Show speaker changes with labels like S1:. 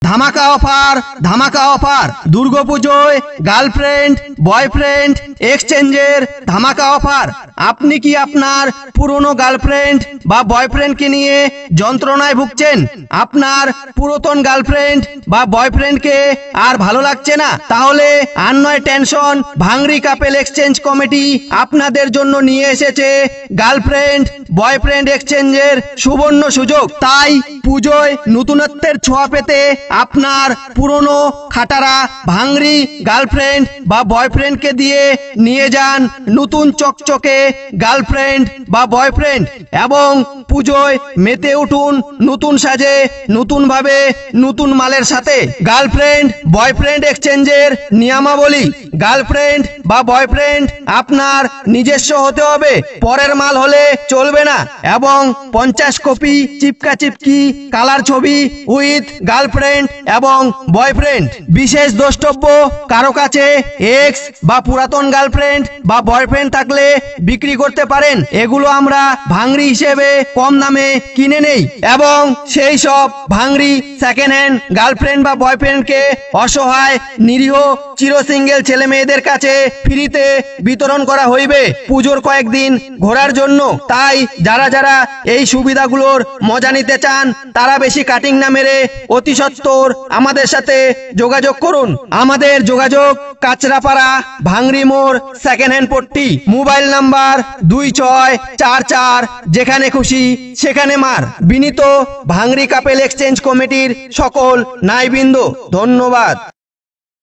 S1: ধামাকা অফার, ধামাকা offer. দুর্গাপুজোয় girlfriend boyfriend এক্সচেঞ্জের ধামাকা অফার। আপনি কি আপনার পুরনো গার্লফ্রেন্ড বা বয়ফ্রেন্ডকে নিয়ে যন্ত্রণায় ভুগছেন? আপনার পুরাতন গার্লফ্রেন্ড বা বয়ফ্রেন্ডকে আর ভালো লাগছে না? তাহলে আর নয় টেনশন, ভাঙড়ি কাপেল এক্সচেঞ্জ কমিটি আপনাদের জন্য নিয়ে এসেছে গার্লফ্রেন্ড বয়ফ্রেন্ড এক্সচেঞ্জের সুবর্ণ সুযোগ। তাই পুজোয় নতুনত্বের ছোঁয়া পেতে আপনার পুরনো খাটারা ভাঙড়ি গার্লফ্রেন্ড বা বয়ফ্রেন্ডকে দিয়ে নিয়ে যান নতুন চকচকে গার্লফ্রেন্ড বা বয়ফ্রেন্ড এবং পুজোয় মেতে উঠুন নতুন সাজে, নতুন ভাবে, নতুন মালের সাথে। গার্লফ্রেন্ড বয়ফ্রেন্ড এক্সচেঞ্জের নিয়মাবলী: গার্লফ্রেন্ড বা বয়ফ্রেন্ড আপনার নিজস্ব হতে হবে, পরের মাল হলে চলবে না এবং 50 কপি চিপকা চিপকি কালার ছবি উইথ গার্লফ্রেন্ড এবং বয়ফ্রেন্ড। বিশেষ দ্রষ্টব্য: কারো কাছে এক্স বা পুরাতন গার্লফ্রেন্ড বা বয়ফ্রেন্ড থাকলে বিক্রি করতে পারেন। এগুলো আমরা ভাঙড়ি হিসেবে কম দামে কিনে নেই এবং সেই সব ভাঙড়ি সেকেন্ড হ্যান্ড গার্লফ্রেন্ড বা বয়ফ্রেন্ডকে অসহায় নিরীহ চির সিঙ্গেল ছেলে মেয়েদের কাছে ফ্রিতে বিতরণ করা হইবে পুজোর কয়েকদিন ঘোরার জন্য। তাই যারা যারা এই সুবিধাগুলোর মজা নিতে চান তারা বেশি কাটিং না মেরে অতি সত্বর আমাদের সাথে যোগাযোগ করুন। আমাদের যোগাযোগ কাচরাপাড়া ভাঙড়ি মোড় সেকেন্ড হ্যান্ড পট্টি। মোবাইল নাম্বার 2644, যেখানে খুশি সেখানে মার। বিনীত ভাঙড়ি কাপেল এক্সচেঞ্জ কমিটির সকল নাইবৃন্দ, ধন্যবাদ।